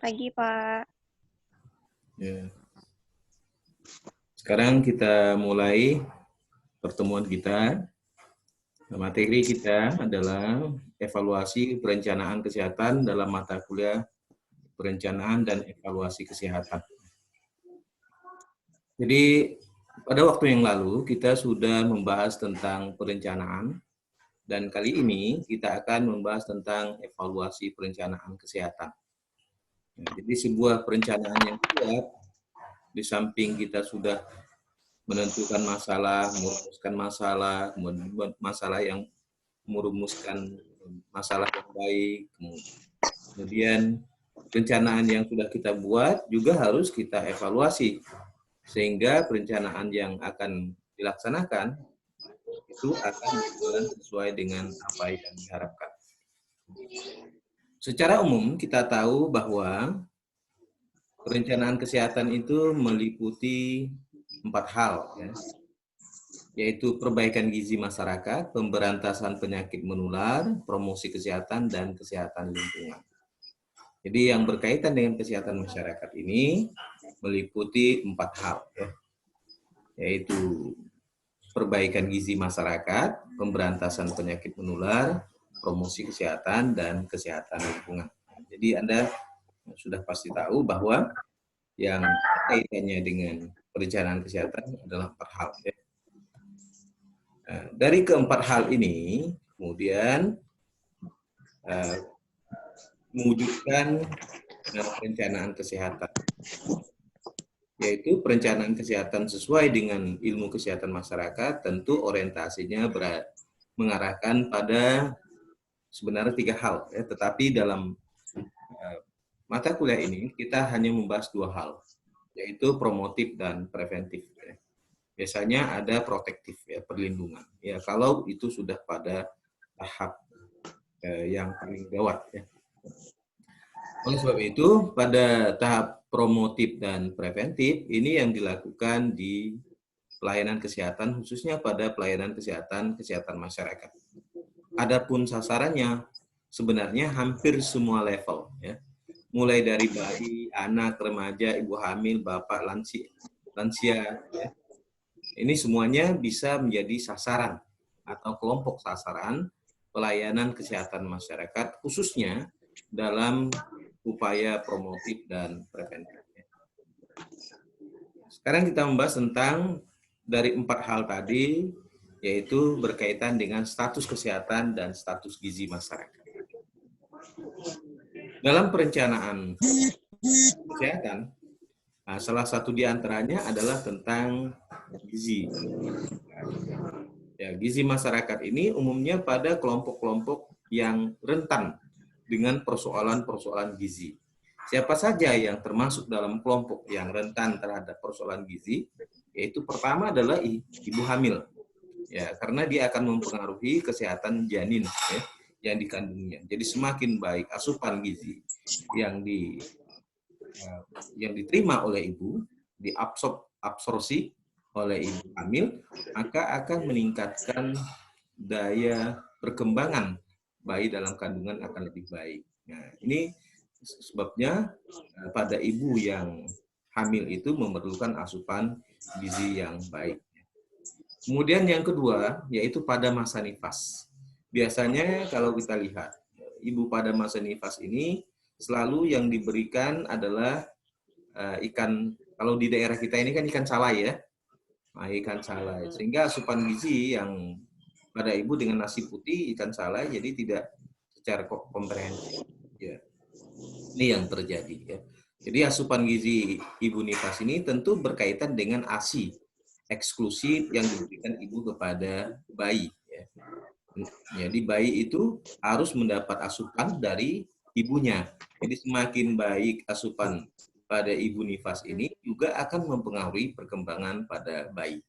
pagi, Pak. Ya. Sekarang kita mulai pertemuan kita. Materi kita adalah evaluasi perencanaan kesehatan dalam mata kuliah perencanaan dan evaluasi kesehatan. Jadi pada waktu yang lalu kita sudah membahas tentang perencanaan dan kali ini kita akan membahas tentang evaluasi perencanaan kesehatan. Jadi sebuah perencanaan yang kuat, di samping kita sudah menentukan masalah, merumuskan masalah, kemudian masalah yang merumuskan masalah yang baik, kemudian perencanaan yang sudah kita buat juga harus kita evaluasi, sehingga perencanaan yang akan dilaksanakan itu akan berjalan sesuai dengan apa yang diharapkan. Secara umum kita tahu bahwa perencanaan kesehatan itu meliputi 4 hal, ya, yaitu perbaikan gizi masyarakat, pemberantasan penyakit menular, promosi kesehatan, dan kesehatan lingkungan. Jadi yang berkaitan dengan kesehatan masyarakat ini meliputi 4 hal, ya, yaitu perbaikan gizi masyarakat, pemberantasan penyakit menular, promosi kesehatan, dan kesehatan lingkungan. Jadi Anda sudah pasti tahu bahwa yang kaitannya dengan perencanaan kesehatan adalah 4 hal. Ya. Nah, dari keempat hal ini, kemudian mewujudkan perencanaan kesehatan, yaitu perencanaan kesehatan sesuai dengan ilmu kesehatan masyarakat, tentu orientasinya mengarahkan pada sebenarnya 3 hal, ya, tetapi dalam mata kuliah ini kita hanya membahas 2 hal, yaitu promotif dan preventif. Ya. Biasanya ada protektif, ya, perlindungan. Ya, kalau itu sudah pada tahap yang paling gawat. Ya. Oleh sebab itu, pada tahap promotif dan preventif, ini yang dilakukan di pelayanan kesehatan, khususnya pada pelayanan kesehatan masyarakat. Adapun sasarannya sebenarnya hampir semua level, ya. Mulai dari bayi, anak, remaja, ibu hamil, bapak, lansia, ya. Ini semuanya bisa menjadi sasaran atau kelompok sasaran pelayanan kesehatan masyarakat, khususnya dalam upaya promotif dan preventif. Sekarang kita membahas tentang dari 4 hal tadi, yaitu berkaitan dengan status kesehatan dan status gizi masyarakat. Dalam perencanaan kesehatan, salah satu di antaranya adalah tentang gizi. Ya, gizi masyarakat ini umumnya pada kelompok-kelompok yang rentan dengan persoalan-persoalan gizi. Siapa saja yang termasuk dalam kelompok yang rentan terhadap persoalan gizi, yaitu pertama adalah ibu hamil. Ya, karena dia akan mempengaruhi kesehatan janin, ya, yang dikandungnya. Jadi semakin baik asupan gizi yang diterima oleh ibu, diabsorpsi oleh ibu hamil, maka akan meningkatkan daya perkembangan bayi dalam kandungan akan lebih baik. Nah, ini sebabnya pada ibu yang hamil itu memerlukan asupan gizi yang baik. Kemudian yang kedua, yaitu pada masa nifas. Biasanya kalau kita lihat, ibu pada masa nifas ini selalu yang diberikan adalah ikan, kalau di daerah kita ini kan ikan salai, ya. Nah, ikan salai. Sehingga asupan gizi yang pada ibu dengan nasi putih, ikan salai, jadi tidak secara komprehensif. Ya. Ini yang terjadi. Ya. Jadi asupan gizi ibu nifas ini tentu berkaitan dengan ASI eksklusif yang diberikan ibu kepada bayi. Ya. Jadi bayi itu harus mendapat asupan dari ibunya. Jadi semakin baik asupan pada ibu nifas ini juga akan mempengaruhi perkembangan pada bayi.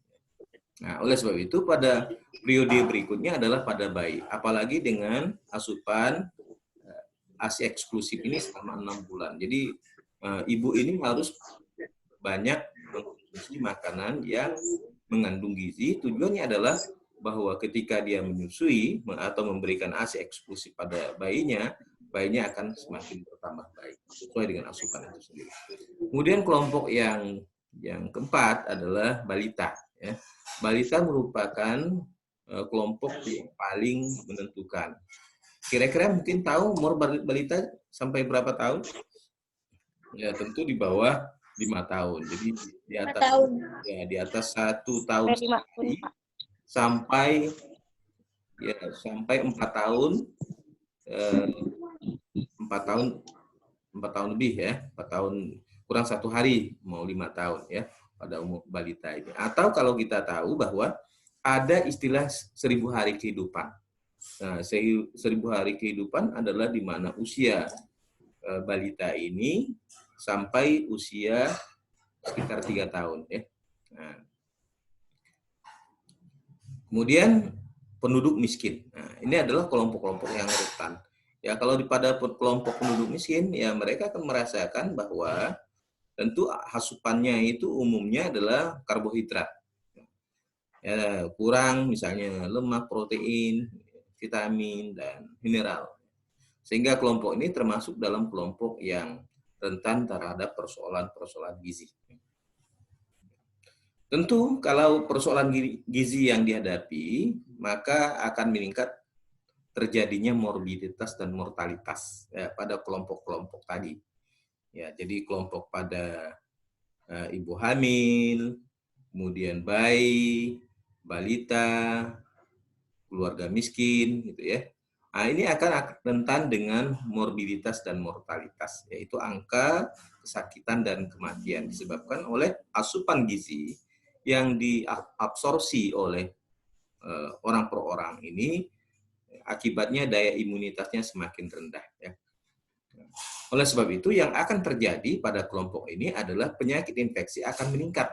Nah, oleh sebab itu pada periode berikutnya adalah pada bayi. Apalagi dengan asupan ASI eksklusif ini selama 6 bulan. Jadi ibu ini harus banyak mengkonsumsi makanan yang mengandung gizi. Tujuannya adalah bahwa ketika dia menyusui atau memberikan ASI eksklusif pada bayinya, bayinya akan semakin bertambah baik sesuai dengan asupan itu sendiri. Kemudian kelompok yang keempat adalah balita. Ya. Balita merupakan kelompok yang paling menentukan. Kira-kira mungkin tahu umur balita sampai berapa tahun? Ya tentu di bawah 5 tahun. Jadi di atas di atas 1 tahun sampai 4 tahun 4 tahun lebih ya, 4 tahun kurang 1 hari mau 5 tahun ya pada umur balita ini. Atau kalau kita tahu bahwa ada istilah 1000 hari kehidupan. Nah, 1000 hari kehidupan adalah di mana usia balita ini sampai usia sekitar 3 tahun ya. Nah, kemudian penduduk miskin. Nah, ini adalah kelompok-kelompok yang rentan. Ya, kalau pada kelompok penduduk miskin, ya mereka akan merasakan bahwa tentu asupannya itu umumnya adalah karbohidrat. Ya, kurang misalnya lemak, protein, vitamin, dan mineral. Sehingga kelompok ini termasuk dalam kelompok yang rentan terhadap persoalan-persoalan gizi. Tentu kalau persoalan gizi yang dihadapi, maka akan meningkat terjadinya morbiditas dan mortalitas ya, pada kelompok-kelompok tadi. Ya, jadi kelompok pada ibu hamil, kemudian bayi, balita, keluarga miskin, gitu ya. Nah, ini akan rentan dengan morbiditas dan mortalitas, yaitu angka kesakitan dan kematian disebabkan oleh asupan gizi yang diabsorpsi oleh orang per orang ini, akibatnya daya imunitasnya semakin rendah. Ya. Oleh sebab itu, yang akan terjadi pada kelompok ini adalah penyakit infeksi akan meningkat.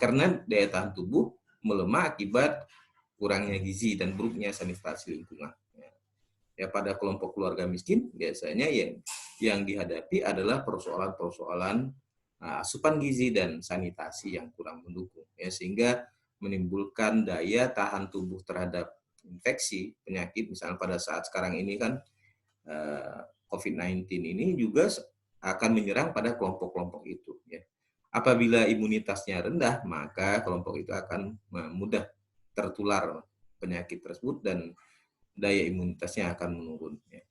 Karena daya tahan tubuh melemah akibat kurangnya gizi dan buruknya sanitasi lingkungan. Ya, pada kelompok keluarga miskin, biasanya yang dihadapi adalah persoalan-persoalan asupan gizi dan sanitasi yang kurang mendukung. Ya, sehingga menimbulkan daya tahan tubuh terhadap infeksi, penyakit, misalnya pada saat sekarang ini kan COVID-19 ini juga akan menyerang pada kelompok-kelompok itu. Ya. Apabila imunitasnya rendah, maka kelompok itu akan mudah tertular penyakit tersebut dan daya imunitasnya akan menurun. Ya.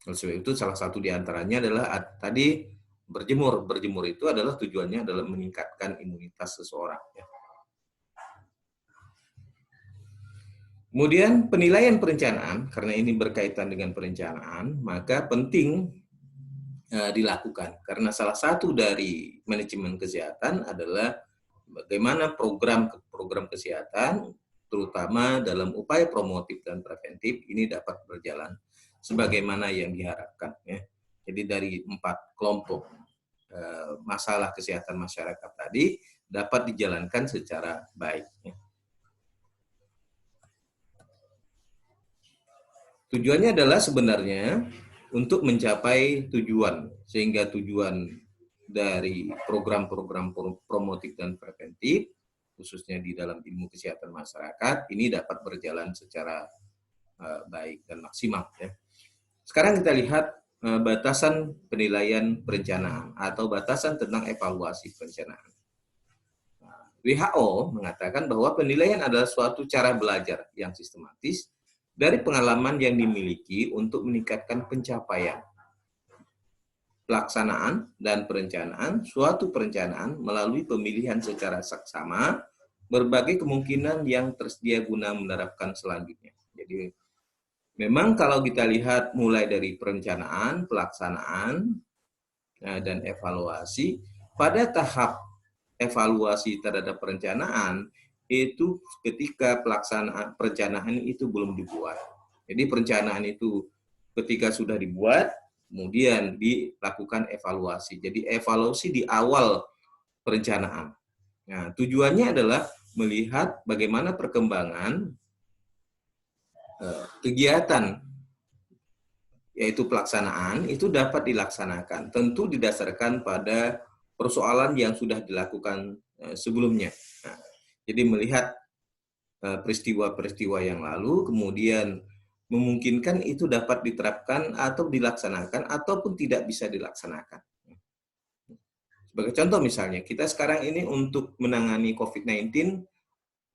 Oleh sebab itu salah satu diantaranya adalah tadi berjemur. Berjemur itu adalah tujuannya adalah meningkatkan imunitas seseorang. Ya. Kemudian penilaian perencanaan, karena ini berkaitan dengan perencanaan, maka penting dilakukan. Karena salah satu dari manajemen kesehatan adalah bagaimana program kesehatan, terutama dalam upaya promotif dan preventif, ini dapat berjalan sebagaimana yang diharapkan. Ya. Jadi dari 4 kelompok masalah kesehatan masyarakat tadi dapat dijalankan secara baik. Ya. Tujuannya adalah sebenarnya untuk mencapai tujuan, sehingga tujuan dari program-program promotif dan preventif, khususnya di dalam ilmu kesehatan masyarakat, ini dapat berjalan secara baik dan maksimal. Ya. Sekarang kita lihat batasan penilaian perencanaan atau batasan tentang evaluasi perencanaan. WHO mengatakan bahwa penilaian adalah suatu cara belajar yang sistematis dari pengalaman yang dimiliki untuk meningkatkan pencapaian, pelaksanaan, dan perencanaan suatu perencanaan melalui pemilihan secara saksama berbagai kemungkinan yang tersedia guna menerapkan selanjutnya. Jadi memang kalau kita lihat mulai dari perencanaan, pelaksanaan, dan evaluasi, pada tahap evaluasi terhadap perencanaan, itu ketika pelaksanaan perencanaan itu belum dibuat. Jadi perencanaan itu ketika sudah dibuat, kemudian dilakukan evaluasi. Jadi evaluasi di awal perencanaan. Nah, tujuannya adalah melihat bagaimana perkembangan kegiatan, yaitu pelaksanaan, itu dapat dilaksanakan. Tentu didasarkan pada persoalan yang sudah dilakukan sebelumnya. Nah, jadi melihat peristiwa-peristiwa yang lalu, kemudian memungkinkan itu dapat diterapkan atau dilaksanakan ataupun tidak bisa dilaksanakan. Sebagai contoh misalnya, kita sekarang ini untuk menangani COVID-19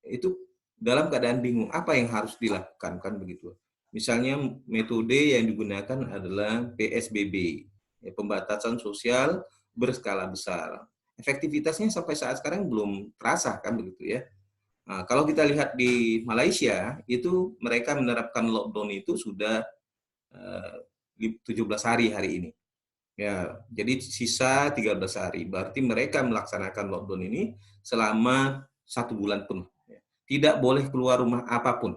itu dalam keadaan bingung, apa yang harus dilakukan, kan begitu. Misalnya metode yang digunakan adalah PSBB, ya, pembatasan sosial berskala besar. Efektivitasnya sampai saat sekarang belum terasa, kan begitu ya. Nah, kalau kita lihat di Malaysia, itu mereka menerapkan lockdown itu sudah 17 hari ini. Ya, jadi sisa 13 hari. Berarti mereka melaksanakan lockdown ini selama 1 bulan penuh. Tidak boleh keluar rumah apapun.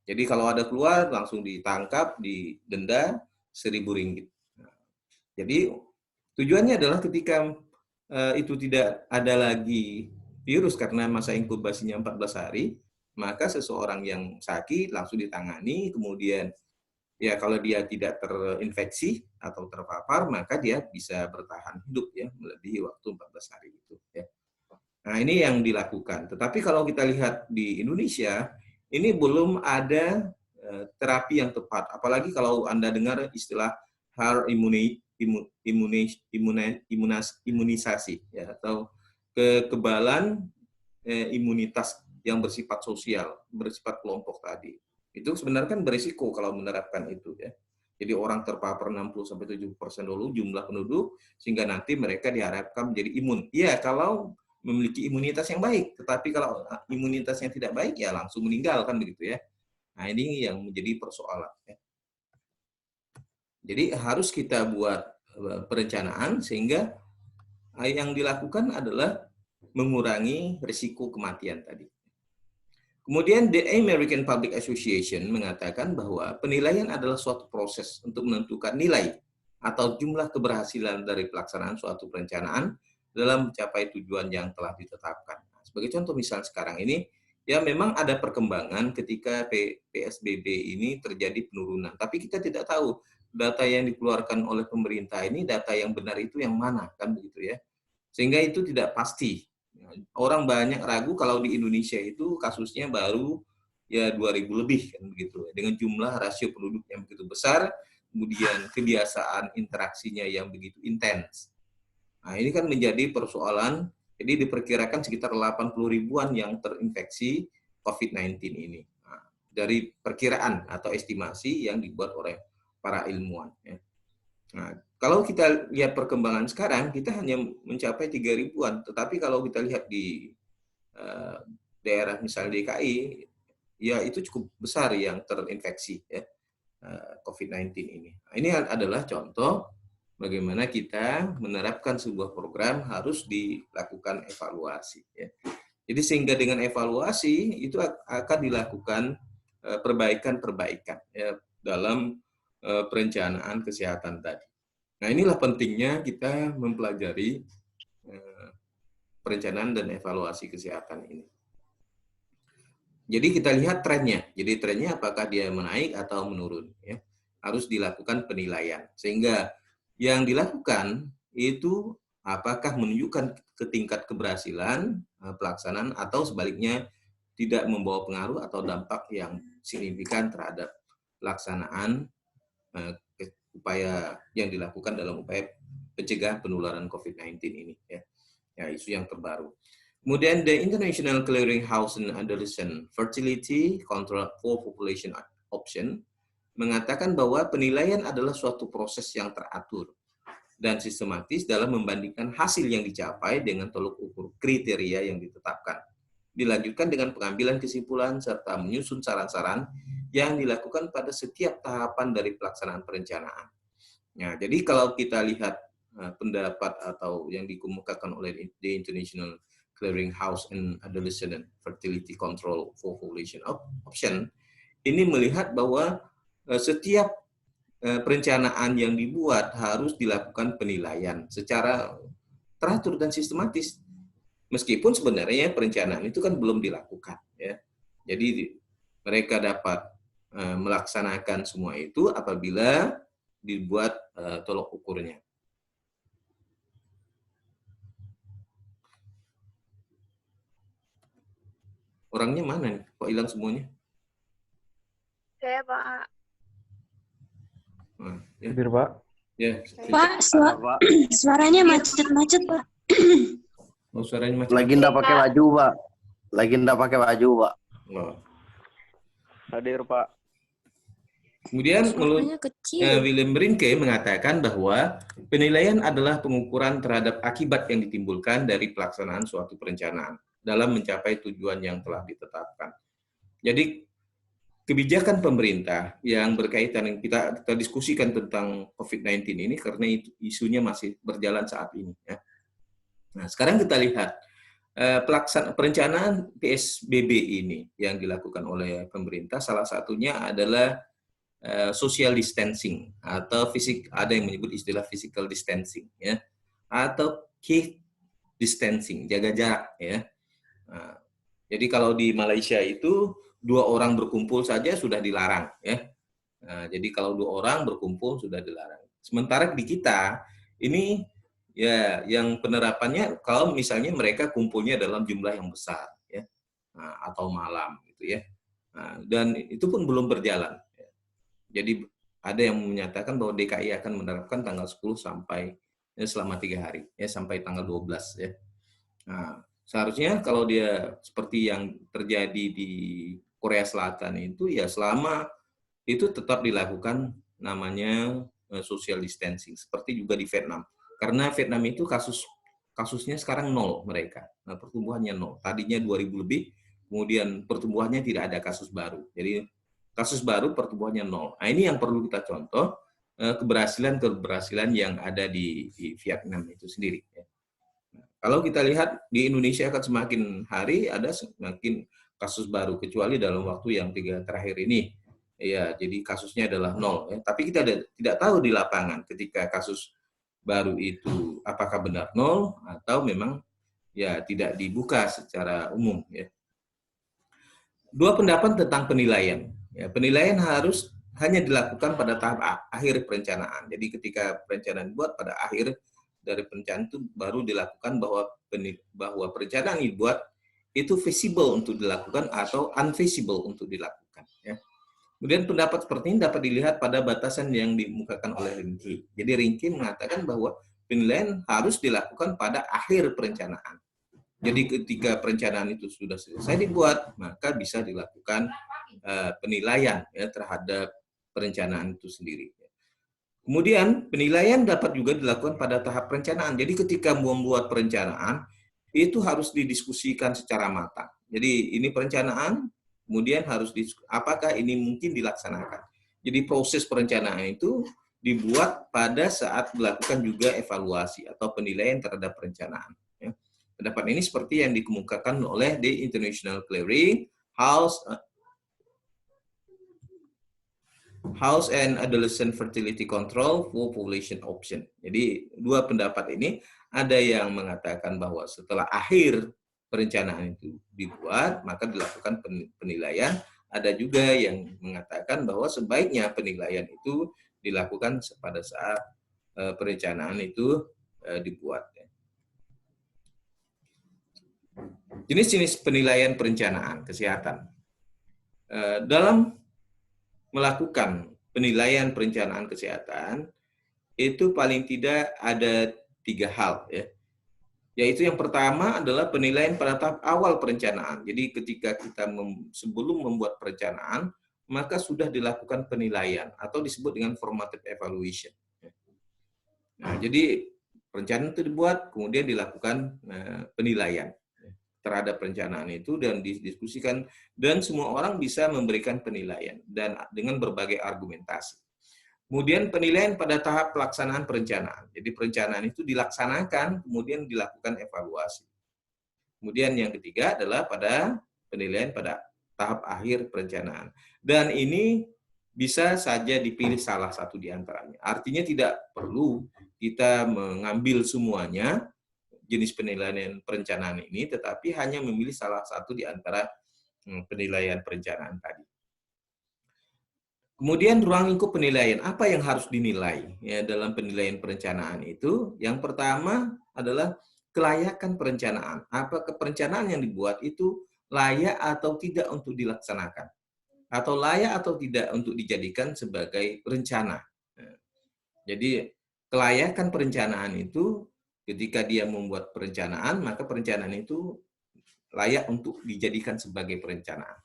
Jadi kalau ada keluar langsung ditangkap, didenda RM1.000. Jadi tujuannya adalah ketika itu tidak ada lagi virus karena masa inkubasinya 14 hari, maka seseorang yang sakit langsung ditangani, kemudian ya kalau dia tidak terinfeksi atau terpapar, maka dia bisa bertahan hidup ya melebihi waktu 14 hari itu ya. Nah, ini yang dilakukan. Tetapi kalau kita lihat di Indonesia, ini belum ada terapi yang tepat. Apalagi kalau Anda dengar istilah herd imunisasi ya, atau kekebalan imunitas yang bersifat sosial, bersifat kelompok tadi. Itu sebenarnya kan berisiko kalau menerapkan itu ya. Jadi orang terpapar 60-70% dulu jumlah penduduk, sehingga nanti mereka diharapkan menjadi imun. Iya, kalau memiliki imunitas yang baik, tetapi kalau imunitasnya tidak baik, ya langsung meninggal, kan begitu ya. Nah, ini yang menjadi persoalan. Ya. Jadi harus kita buat perencanaan, sehingga yang dilakukan adalah mengurangi risiko kematian tadi. Kemudian The American Public Association mengatakan bahwa penilaian adalah suatu proses untuk menentukan nilai atau jumlah keberhasilan dari pelaksanaan suatu perencanaan dalam mencapai tujuan yang telah ditetapkan. Sebagai contoh misal sekarang ini, ya memang ada perkembangan ketika PSBB ini terjadi penurunan. Tapi kita tidak tahu data yang dikeluarkan oleh pemerintah ini, data yang benar itu yang mana, kan begitu ya. Sehingga itu tidak pasti. Orang banyak ragu kalau di Indonesia itu kasusnya baru ya 2.000 lebih kan begitu. Dengan jumlah rasio penduduk yang begitu besar, kemudian kebiasaan interaksinya yang begitu intens. Nah, ini kan menjadi persoalan. Jadi diperkirakan sekitar 80 ribuan yang terinfeksi COVID-19 ini. Nah, dari perkiraan atau estimasi yang dibuat oleh para ilmuwan. Ya. Nah, kalau kita lihat perkembangan sekarang, kita hanya mencapai 3 ribuan. Tetapi kalau kita lihat di daerah misalnya DKI, ya itu cukup besar yang terinfeksi ya, COVID-19 ini. Nah, ini adalah contoh bagaimana kita menerapkan sebuah program harus dilakukan evaluasi. Ya. Jadi sehingga dengan evaluasi itu akan dilakukan perbaikan-perbaikan ya, dalam perencanaan kesehatan tadi. Nah, inilah pentingnya kita mempelajari perencanaan dan evaluasi kesehatan ini. Jadi kita lihat trennya. Jadi trennya apakah dia menaik atau menurun. Ya. Harus dilakukan penilaian. Sehingga yang dilakukan itu apakah menunjukkan ke tingkat keberhasilan pelaksanaan atau sebaliknya tidak membawa pengaruh atau dampak yang signifikan terhadap pelaksanaan upaya yang dilakukan dalam upaya pencegahan penularan COVID-19 ini. Ya, isu yang terbaru. Kemudian the International Clearinghouse and Adolescent Fertility Control for Population Option mengatakan bahwa penilaian adalah suatu proses yang teratur dan sistematis dalam membandingkan hasil yang dicapai dengan tolok ukur kriteria yang ditetapkan. Dilanjutkan dengan pengambilan kesimpulan serta menyusun saran-saran yang dilakukan pada setiap tahapan dari pelaksanaan perencanaan. Nah, jadi kalau kita lihat pendapat atau yang dikemukakan oleh the International Clearinghouse and Adolescent Fertility Control for Population Option, ini melihat bahwa setiap perencanaan yang dibuat harus dilakukan penilaian secara teratur dan sistematis. Meskipun sebenarnya perencanaan itu kan belum dilakukan. Ya. Jadi mereka dapat melaksanakan semua itu apabila dibuat tolok ukurnya. Orangnya mana nih? Kok hilang semuanya? Oke, Pak. Nah, ya. Hadir, Pak. Ya, Pak, suaranya macet-macet, Pak. oh, suaranya macam Lagi ndak pakai baju, Pak. Lagi ndak pakai baju, Pak. oh. Hadir, Pak. Kemudian menurut Suaranya kecil. William Brinke mengatakan bahwa penilaian adalah pengukuran terhadap akibat yang ditimbulkan dari pelaksanaan suatu perencanaan dalam mencapai tujuan yang telah ditetapkan. Jadi kebijakan pemerintah yang berkaitan yang kita diskusikan tentang COVID-19 ini karena isunya masih berjalan saat ini. Ya. Nah, sekarang kita lihat perencanaan PSBB ini yang dilakukan oleh pemerintah, salah satunya adalah social distancing atau ada yang menyebut istilah physical distancing, ya, atau keep distancing, jaga jarak, ya. Nah, jadi kalau di Malaysia itu 2 orang berkumpul saja sudah dilarang, ya. Nah, jadi kalau 2 orang berkumpul sudah dilarang. Sementara di kita ini ya yang penerapannya kalau misalnya mereka kumpulnya dalam jumlah yang besar, ya, nah, atau malam, gitu ya. Nah, dan itu pun belum berjalan. Ya. Jadi ada yang menyatakan bahwa DKI akan menerapkan tanggal 10 sampai selama 3 hari, ya, sampai tanggal 12, ya. Nah, seharusnya kalau dia seperti yang terjadi di Korea Selatan itu ya selama itu tetap dilakukan namanya social distancing, seperti juga di Vietnam. Karena Vietnam itu kasusnya sekarang 0 mereka. Nah, pertumbuhannya 0. Tadinya 2000 lebih, kemudian pertumbuhannya tidak ada kasus baru. Jadi kasus baru pertumbuhannya 0. Nah, ini yang perlu kita contoh keberhasilan yang ada di Vietnam itu sendiri. Kalau kita lihat di Indonesia akan semakin hari ada semakin kasus baru, kecuali dalam waktu yang 3 terakhir ini. Ya, jadi kasusnya adalah 0. Ya. Tapi kita tidak tahu di lapangan ketika kasus baru itu apakah benar 0 atau memang ya tidak dibuka secara umum. Ya. 2 pendapat tentang penilaian. Ya, penilaian harus hanya dilakukan pada tahap akhir perencanaan. Jadi ketika perencanaan dibuat pada akhir dari perencanaan itu baru dilakukan bahwa perencanaan yang dibuat itu feasible untuk dilakukan atau unfeasible untuk dilakukan. Ya. Kemudian pendapat seperti ini dapat dilihat pada batasan yang dimukakan oleh Rinke. Jadi Rinke mengatakan bahwa penilaian harus dilakukan pada akhir perencanaan. Jadi ketika perencanaan itu sudah selesai dibuat, maka bisa dilakukan penilaian, ya, terhadap perencanaan itu sendiri. Kemudian penilaian dapat juga dilakukan pada tahap perencanaan. Jadi ketika membuat perencanaan, itu harus didiskusikan secara matang. Jadi ini perencanaan, kemudian harus apakah ini mungkin dilaksanakan. Jadi proses perencanaan itu dibuat pada saat dilakukan juga evaluasi atau penilaian terhadap perencanaan. Ya. Pendapat ini seperti yang dikemukakan oleh The International Clearing House and Adolescent Fertility Control for Population Option. Jadi 2 pendapat ini ada yang mengatakan bahwa setelah akhir perencanaan itu dibuat, maka dilakukan penilaian. Ada juga yang mengatakan bahwa sebaiknya penilaian itu dilakukan pada saat perencanaan itu dibuat. Jenis-jenis penilaian perencanaan kesehatan. Dalam melakukan penilaian perencanaan kesehatan, itu paling tidak ada 3 hal, ya. Yaitu yang pertama adalah penilaian pada tahap awal perencanaan. Jadi ketika kita sebelum membuat perencanaan, maka sudah dilakukan penilaian atau disebut dengan formative evaluation. Nah, jadi perencanaan itu dibuat, kemudian dilakukan penilaian terhadap perencanaan itu dan didiskusikan, dan semua orang bisa memberikan penilaian dan dengan berbagai argumentasi. Kemudian penilaian pada tahap pelaksanaan perencanaan. Jadi perencanaan itu dilaksanakan, kemudian dilakukan evaluasi. Kemudian yang ketiga adalah pada penilaian pada tahap akhir perencanaan. Dan ini bisa saja dipilih salah satu di antaranya. Artinya tidak perlu kita mengambil semuanya jenis penilaian perencanaan ini, tetapi hanya memilih salah satu di antara penilaian perencanaan tadi. Kemudian ruang lingkup penilaian, apa yang harus dinilai ya dalam penilaian perencanaan itu? Yang pertama adalah kelayakan perencanaan. Apakah perencanaan yang dibuat itu layak atau tidak untuk dilaksanakan? atau layak atau tidak untuk dijadikan sebagai rencana. Jadi kelayakan perencanaan itu ketika dia membuat perencanaan, maka perencanaan itu layak untuk dijadikan sebagai perencanaan.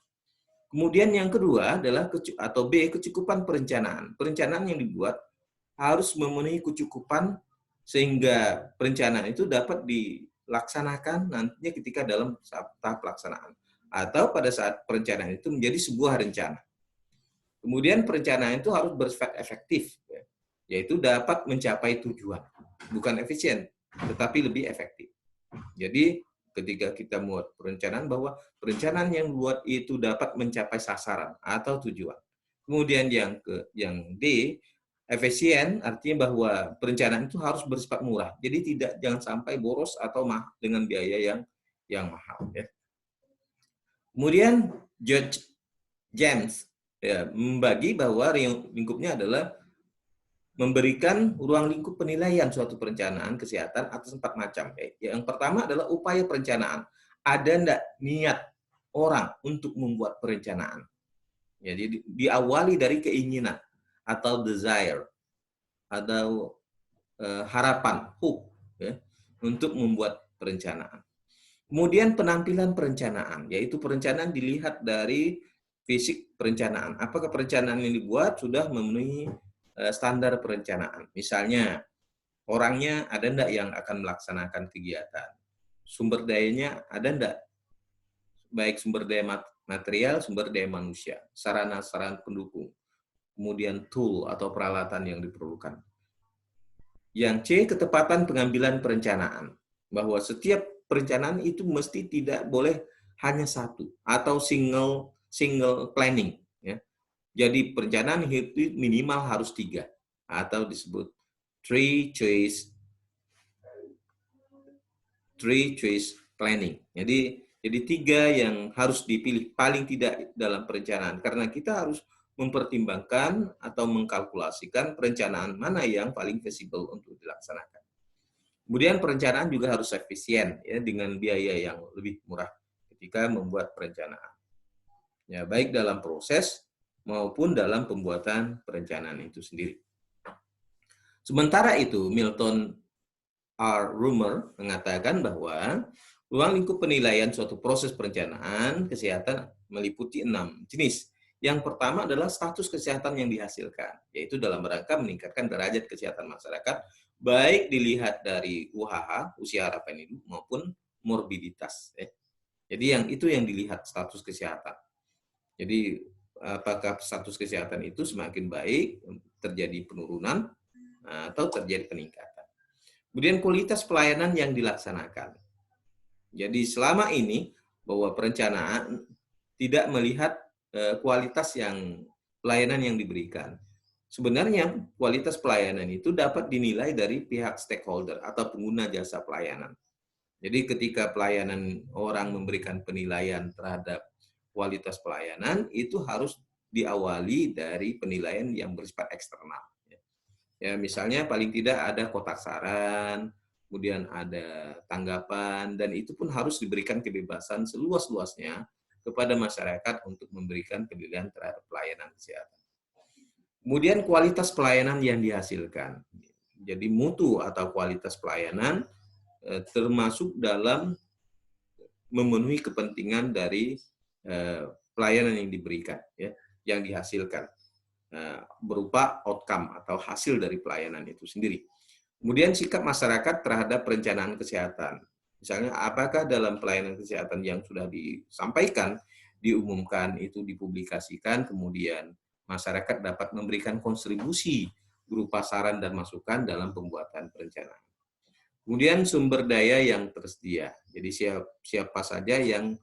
Kemudian yang kedua adalah atau B, kecukupan perencanaan. Perencanaan yang dibuat harus memenuhi kecukupan sehingga perencanaan itu dapat dilaksanakan nantinya ketika dalam tahap pelaksanaan atau pada saat perencanaan itu menjadi sebuah rencana. Kemudian perencanaan itu harus bersifat efektif, yaitu dapat mencapai tujuan, bukan efisien, tetapi lebih efektif. Jadi ketika kita membuat perencanaan bahwa perencanaan yang buat itu dapat mencapai sasaran atau tujuan. Kemudian yang D, efisien artinya bahwa perencanaan itu harus bersifat murah. Jadi jangan sampai boros atau dengan biaya yang mahal. Ya. Kemudian Judge James membagi bahwa lingkupnya adalah memberikan ruang lingkup penilaian suatu perencanaan kesehatan atas 4 macam. Yang pertama adalah upaya perencanaan. Ada enggak niat orang untuk membuat perencanaan? Jadi diawali dari keinginan atau desire atau harapan, hope, ya, untuk membuat perencanaan. Kemudian penampilan perencanaan, yaitu perencanaan dilihat dari fisik perencanaan. Apakah perencanaan yang dibuat sudah memenuhi standar perencanaan? Misalnya, orangnya ada enggak yang akan melaksanakan kegiatan? Sumber dayanya ada enggak? Baik sumber daya material, sumber daya manusia, sarana-sarana pendukung, kemudian tool atau peralatan yang diperlukan. Yang C, ketepatan pengambilan perencanaan. Bahwa setiap perencanaan itu mesti tidak boleh hanya satu atau single planning. Ya. Jadi perencanaan itu minimal harus 3 atau disebut three choice planning. Jadi 3 yang harus dipilih paling tidak dalam perencanaan karena kita harus mempertimbangkan atau mengkalkulasikan perencanaan mana yang paling feasible untuk dilaksanakan. Kemudian perencanaan juga harus efisien ya dengan biaya yang lebih murah ketika membuat perencanaan. Ya, baik dalam proses maupun dalam pembuatan perencanaan itu sendiri. Sementara itu, Milton R. Rumor mengatakan bahwa ruang lingkup penilaian suatu proses perencanaan kesehatan meliputi 6 jenis. Yang pertama adalah status kesehatan yang dihasilkan, yaitu dalam rangka meningkatkan derajat kesehatan masyarakat, baik dilihat dari UHH, usia harapan hidup, maupun morbiditas. Jadi itu yang dilihat status kesehatan. Jadi apakah status kesehatan itu semakin baik, terjadi penurunan, atau terjadi peningkatan. Kemudian kualitas pelayanan yang dilaksanakan. Jadi selama ini bahwa perencanaan tidak melihat kualitas pelayanan yang diberikan. Sebenarnya kualitas pelayanan itu dapat dinilai dari pihak stakeholder atau pengguna jasa pelayanan. Jadi ketika pelayanan orang memberikan penilaian terhadap kualitas pelayanan, itu harus diawali dari penilaian yang bersifat eksternal. Ya, misalnya paling tidak ada kotak saran, kemudian ada tanggapan, dan itu pun harus diberikan kebebasan seluas-luasnya kepada masyarakat untuk memberikan penilaian terhadap pelayanan kesehatan. Kemudian kualitas pelayanan yang dihasilkan. Jadi mutu atau kualitas pelayanan termasuk dalam memenuhi kepentingan dari pelayanan yang diberikan, ya, yang dihasilkan berupa outcome atau hasil dari pelayanan itu sendiri. Kemudian sikap masyarakat terhadap perencanaan kesehatan. Misalnya, apakah dalam pelayanan kesehatan yang sudah disampaikan, diumumkan, itu dipublikasikan, kemudian masyarakat dapat memberikan kontribusi berupa saran dan masukan dalam pembuatan perencanaan. Kemudian sumber daya yang tersedia. Jadi siapa saja yang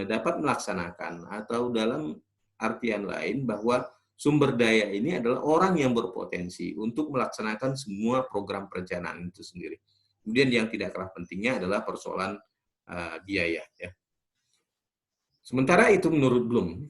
dapat melaksanakan, atau dalam artian lain bahwa sumber daya ini adalah orang yang berpotensi untuk melaksanakan semua program perencanaan itu sendiri. Kemudian yang tidak kalah pentingnya adalah persoalan biaya. Ya. Sementara itu menurut Bloom,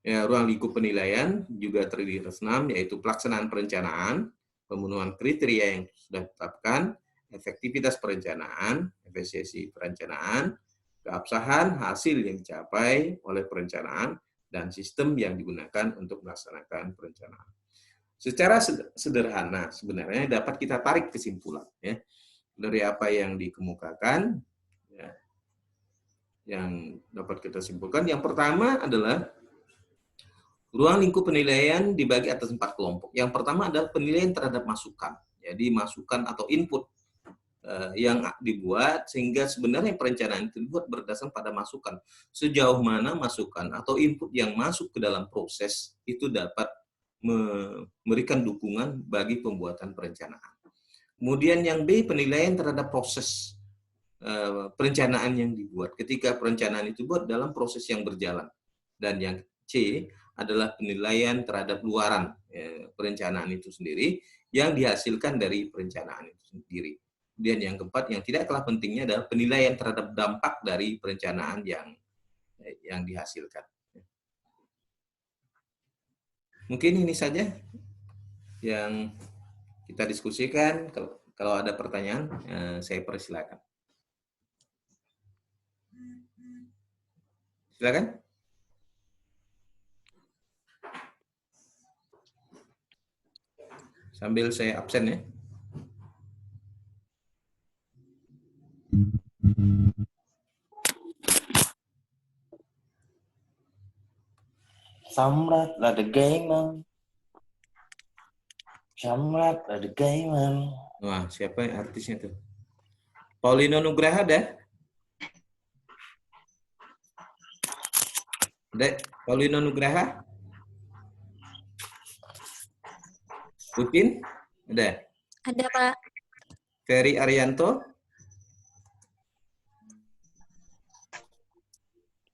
ya, ruang lingkup penilaian juga terdiri atas 6, yaitu pelaksanaan perencanaan, pemenuhan kriteria yang sudah ditetapkan, efektivitas perencanaan, efisiensi perencanaan, keabsahan hasil yang dicapai oleh perencanaan, dan sistem yang digunakan untuk melaksanakan perencanaan. Secara sederhana sebenarnya dapat kita tarik kesimpulan ya dari apa yang dikemukakan ya, yang dapat kita simpulkan. Yang pertama adalah ruang lingkup penilaian dibagi atas 4 kelompok. Yang pertama adalah penilaian terhadap masukan. Jadi masukan atau input yang dibuat, sehingga sebenarnya perencanaan itu dibuat berdasarkan pada masukan. Sejauh mana masukan atau input yang masuk ke dalam proses itu dapat memberikan dukungan bagi pembuatan perencanaan. Kemudian yang B, penilaian terhadap proses perencanaan yang dibuat. Ketika perencanaan itu dibuat dalam proses yang berjalan. Dan yang C adalah penilaian terhadap luaran perencanaan itu sendiri yang dihasilkan dari perencanaan itu sendiri. Kemudian yang keempat, yang tidak kalah pentingnya adalah penilaian terhadap dampak dari perencanaan yang dihasilkan. Mungkin ini saja yang kita diskusikan. Kalau ada pertanyaan, saya persilakan. Silakan. Sambil saya absen ya. Samrat lah the gamer. Samrat lah the gamer. Wah, siapa yang artisnya tuh? Paulino Nugraha ada? Ada Paulino Nugraha? Putin? Ada? Ada, Pak. Ferry Arianto?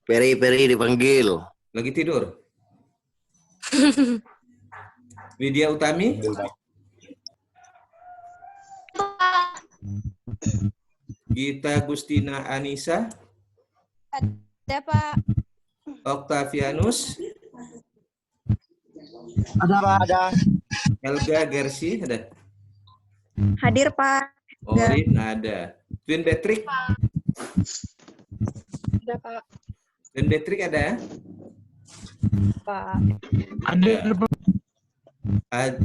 Peri dipanggil. Lagi tidur? Widya Utami? Gita Gustina Anissa? Ada, Pak. Octavianus? Ada, Pak. Ada. Helga Gersi? Ada? Hadir, Pak. Orin ada. Twin Patrick? Ada, Pak. Twin Patrick ada? Pak. Ada.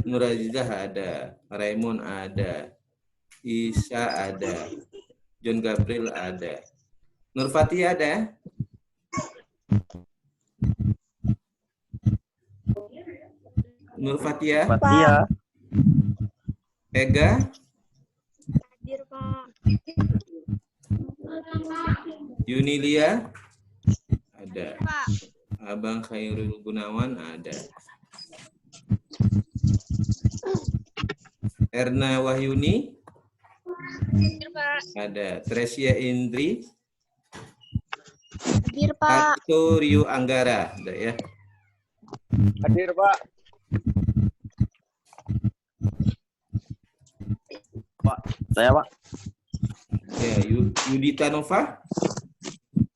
Nur Azizah ada. Raymond ada. Isa ada. John Gabriel ada. Nur Fatia ada? Nur Fatia? Fatia. Ega? Hadir, Pak. Yunilia? Ada. Pak. Abang Khairul Gunawan ada. Erna Wahyuni? Hadir, Pak. Ada. Tresia Indri? Hadir, Pak. Atau Rio Anggara? Ada ya. Hadir, Pak. Pak, saya Pak. Ya, Yudita Nova?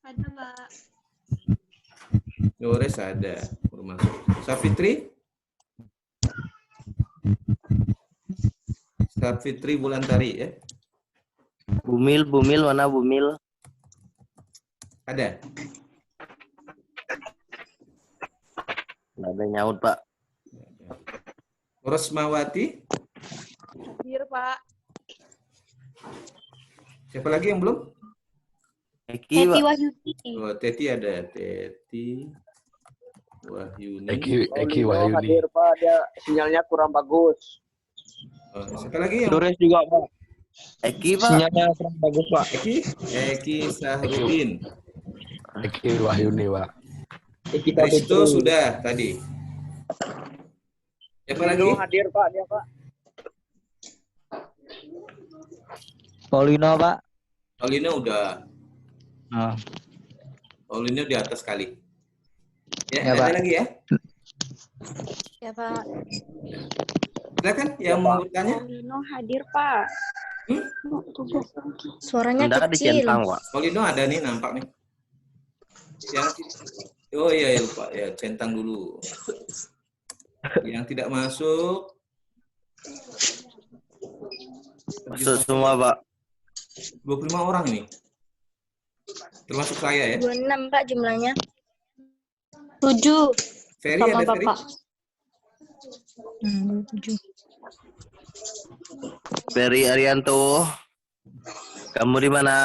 Ada, Pak. Yores ada. Safitri? Safitri Bulantari ya. Bumil mana Bumil? Ada. Nggak ada nyaut Pak. Rosmawati? Hadir, Pak. Siapa lagi yang belum? Eki Teti Pak. Wahyudi. Oh, Teti ada. Teti Wahyuni. Eki Wahyudi. Hadir, Pak. Dia sinyalnya kurang bagus. Oh, siapa lagi yang Dores juga, Pak. Eki Pak. Sinyalnya kurang bagus, Pak. Eki Sahrudin. Eki Wahyuni, Pak. Risto sudah tadi. Siapa lagi? Hadir, Pak. Dia, Pak. Paulino, Pak. Paulino udah. Oh. Paulino di atas kali. Ya, Ya, ada Pak. lagi ya? Ya, Pak. Silakan yang mau bertanya. Paulino hadir, Pak. Hmm? Suaranya Anda kecil. dicentang Pak. Paulino ada nih nampak nih. Oh iya ya Pak, ya centang dulu. Yang tidak masuk. Masuk semua Pak. 25 orang ini. Termasuk saya ya. 26, Pak, jumlahnya. 7 Ferry sama ada Ferry? Bapak. 7. Ferry Arianto. Kamu di mana?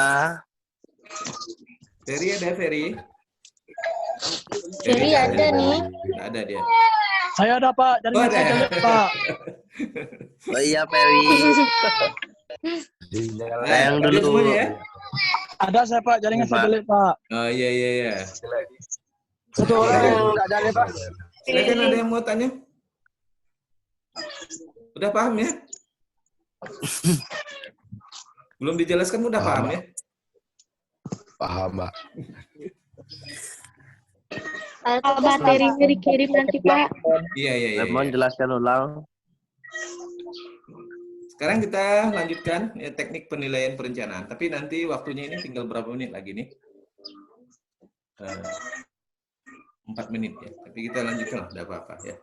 Ferry ada Ferry? Ferry ada nih. Nggak ada dia. Saya ada Pak, jaringan saya jelek Pak. Oh iya Ferry. Sayang Ada dulu. semuanya ya? Ada saya Pak, jaringan saya jelek Pak. Oh iya iya iya. Satu orang yang nggak ada Pak. Silakan ada yang mau tanya? Udah paham ya? Belum dijelaskan udah paham ya? Paham, Mbak. Atau materinya dikirim nanti, Pak. Iya iya iya. Lemon jelaskan ulang. Sekarang kita lanjutkan ya, teknik penilaian perencanaan. Tapi nanti waktunya ini tinggal berapa menit lagi nih? 4 menit ya. Tapi kita lanjutkan lah, tidak apa-apa ya.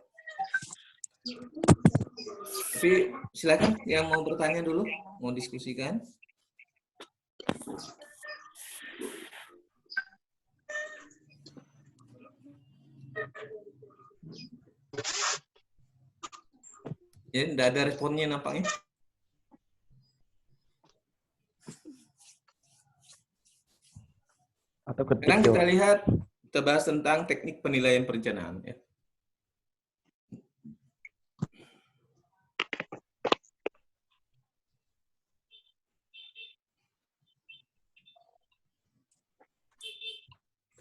Tapi silakan yang mau bertanya dulu, mau diskusikan. Ya, tidak ada responnya nampaknya. Sekarang kita lihat, kita bahas tentang teknik penilaian perencanaan. Ya.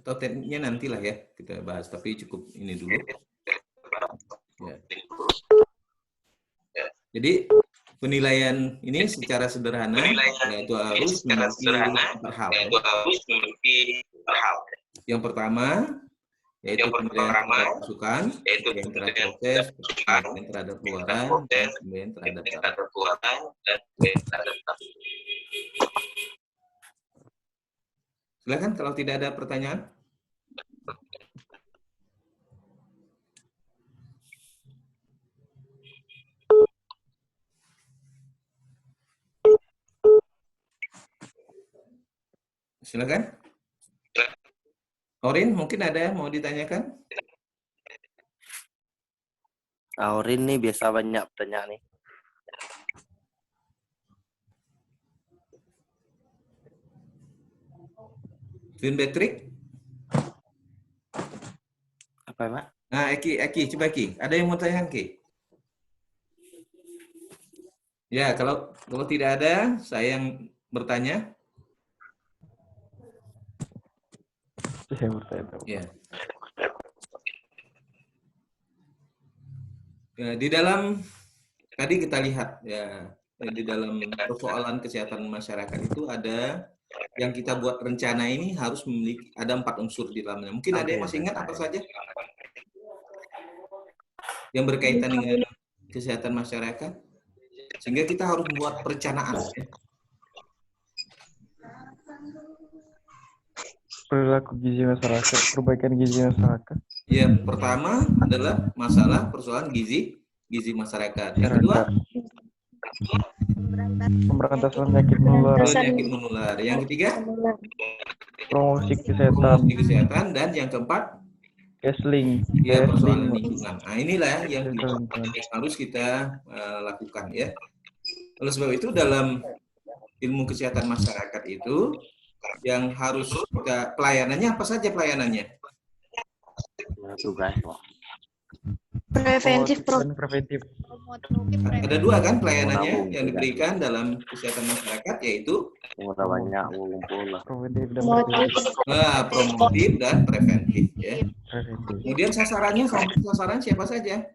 Atau tekniknya nantilah ya kita bahas, tapi cukup ini dulu. Ya. Jadi penilaian ini secara sederhana yaitu harus memiliki hal. Yang pertama yaitu penilaian terhadap masukan, yang terhadap proses, yang terhadap keluaran, dan kemudian terhadap silakan kalau tidak ada pertanyaan. Silakan. Orin, mungkin ada yang mau ditanyakan? Aurin nih biasa banyak tanya nih. Vin Patrick? Apa ya, Mak? Nah, Eki, coba Eki. Ada yang mau tanya Eki? Ya, kalau tidak ada, saya yang bertanya. Ya. Ya, di dalam tadi kita lihat ya, di dalam persoalan kesehatan masyarakat itu ada yang kita buat rencana ini harus memiliki ada 4 unsur di dalamnya. Mungkin ada yang masih ingat apa saja yang berkaitan dengan kesehatan masyarakat, sehingga kita harus membuat perencanaan. Ya. Perilaku gizi masyarakat, perbaikan gizi masyarakat. Ya, pertama adalah masalah persoalan gizi masyarakat. Yang kedua, Pemberantasan penyakit menular. Yang ketiga, promosi kesehatan. Dan yang keempat, Kesling. ya persoalan lingkungan. Nah, inilah yang harus kita lakukan ya. Oleh sebab itu dalam ilmu kesehatan masyarakat itu yang harus kita pelayanannya apa saja pelayanannya? Tugas. Preventif, Preventif. Ada 2 kan pelayanannya yang diberikan dalam kesehatan masyarakat, yaitu Udah banyak ngumpul lah. Preventif dan promotif dan preventif ya. preventif. Kemudian sasaran siapa saja?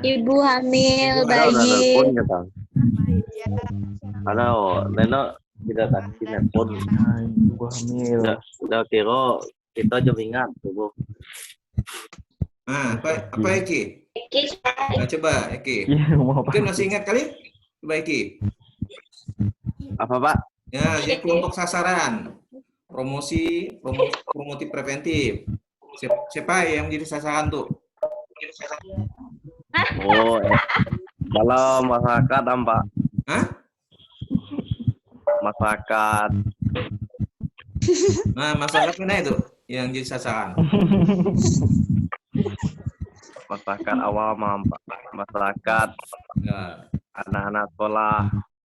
ibu hamil, Ada bayi. telepon gitu. Halo, Neno tidak taksi telepon. Nah, ibu hamil. Udah kira kita jam ingat tuh. Nah, apa Eki? Nah, coba Eki. Iya, mau apa? Mungkin masih ingat kali? Coba Eki. Apa Pak? Ya, jadi kelompok sasaran. Promotif preventif. Siapa yang menjadi sasaran tuh? Oh, kalau masyarakat Pak. Hah? Masyarakat. Nah, masyarakat mana itu? yang jadi sasaran? Masyarakat awam, Pak. Masyarakat Nah, anak-anak sekolah,